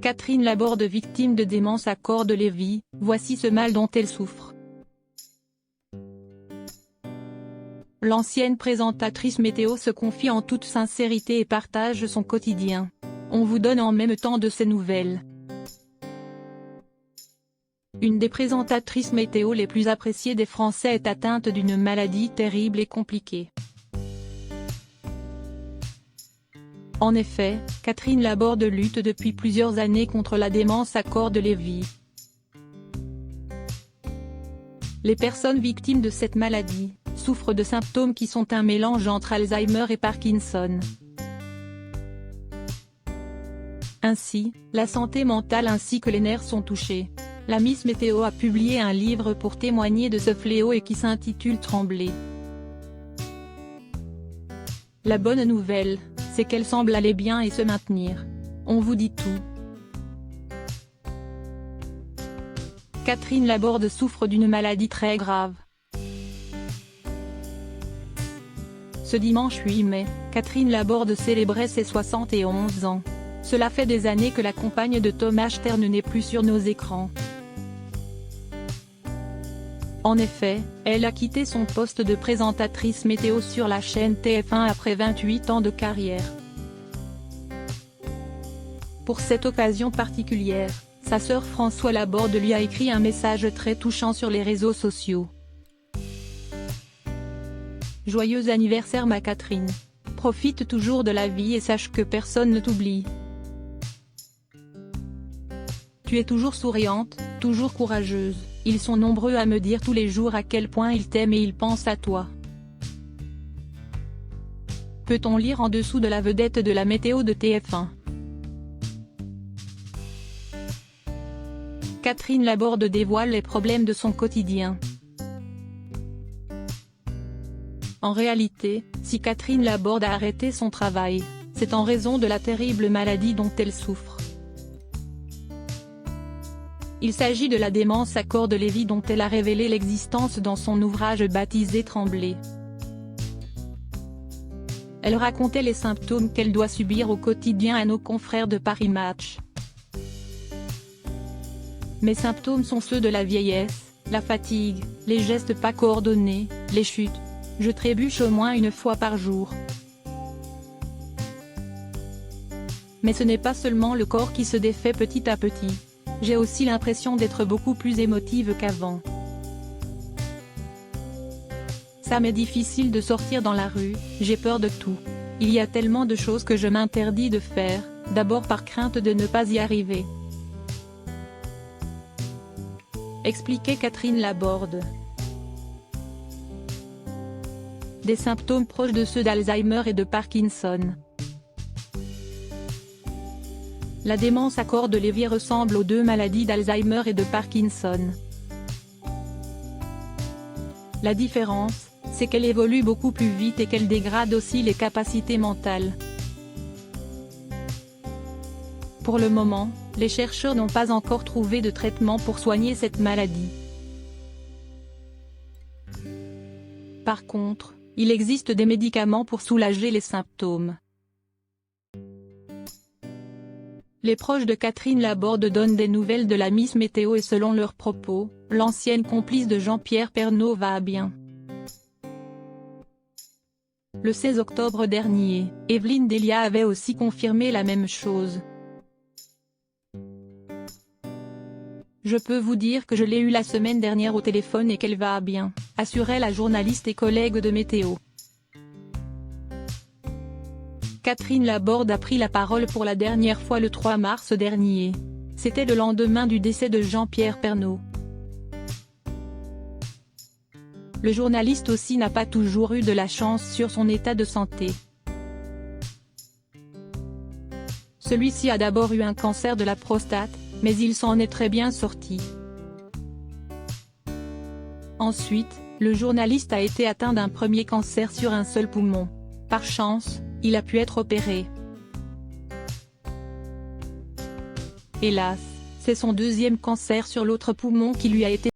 Catherine Laborde, victime de démence à corps de Lévy, voici ce mal dont elle souffre. L'ancienne présentatrice météo se confie en toute sincérité et partage son quotidien. On vous donne en même temps de ses nouvelles. Une des présentatrices météo les plus appréciées des Français est atteinte d'une maladie terrible et compliquée. En effet, Catherine Laborde lutte depuis plusieurs années contre la démence à corps de Lévy. Les personnes victimes de cette maladie souffrent de symptômes qui sont un mélange entre Alzheimer et Parkinson. Ainsi, la santé mentale ainsi que les nerfs sont touchés. La Miss Météo a publié un livre pour témoigner de ce fléau et qui s'intitule Trembler. La bonne nouvelle, c'est qu'elle semble aller bien et se maintenir. On vous dit tout. Catherine Laborde souffre d'une maladie très grave. Ce dimanche 8 mai, Catherine Laborde célébrait ses 71 ans. Cela fait des années que la compagne de Thomas Stern n'est plus sur nos écrans. En effet, elle a quitté son poste de présentatrice météo sur la chaîne TF1 après 28 ans de carrière. Pour cette occasion particulière, sa sœur Françoise Laborde lui a écrit un message très touchant sur les réseaux sociaux. Joyeux anniversaire ma Catherine. Profite toujours de la vie et sache que personne ne t'oublie. Tu es toujours souriante, toujours courageuse. Ils sont nombreux à me dire tous les jours à quel point ils t'aiment et ils pensent à toi. Peut-on lire en dessous de la vedette de la météo de TF1. Catherine Laborde dévoile les problèmes de son quotidien. En réalité, si Catherine Laborde a arrêté son travail, c'est en raison de la terrible maladie dont elle souffre. Il s'agit de la démence à corps de Lévy dont elle a révélé l'existence dans son ouvrage baptisé Trembler. Elle racontait les symptômes qu'elle doit subir au quotidien à nos confrères de Paris Match. Mes symptômes sont ceux de la vieillesse, la fatigue, les gestes pas coordonnés, les chutes. Je trébuche au moins une fois par jour. Mais ce n'est pas seulement le corps qui se défait petit à petit. J'ai aussi l'impression d'être beaucoup plus émotive qu'avant. Ça m'est difficile de sortir dans la rue, j'ai peur de tout. Il y a tellement de choses que je m'interdis de faire, d'abord par crainte de ne pas y arriver. Expliquait Catherine Laborde. Des symptômes proches de ceux d'Alzheimer et de Parkinson. La démence à corps de Lévy ressemble aux deux maladies d'Alzheimer et de Parkinson. La différence, c'est qu'elle évolue beaucoup plus vite et qu'elle dégrade aussi les capacités mentales. Pour le moment, les chercheurs n'ont pas encore trouvé de traitement pour soigner cette maladie. Par contre, il existe des médicaments pour soulager les symptômes. Les proches de Catherine Laborde donnent des nouvelles de la Miss Météo et selon leurs propos, l'ancienne complice de Jean-Pierre Pernaut va bien. Le 16 octobre dernier, Evelyne Delia avait aussi confirmé la même chose. Je peux vous dire que je l'ai eue la semaine dernière au téléphone et qu'elle va bien, assurait la journaliste et collègue de Météo. Catherine Laborde a pris la parole pour la dernière fois le 3 mars dernier. C'était le lendemain du décès de Jean-Pierre Pernaut. Le journaliste aussi n'a pas toujours eu de la chance sur son état de santé. Celui-ci a d'abord eu un cancer de la prostate, mais il s'en est très bien sorti. Ensuite, le journaliste a été atteint d'un premier cancer sur un seul poumon. Par chance, il a pu être opéré. Hélas, c'est son deuxième cancer sur l'autre poumon qui lui a été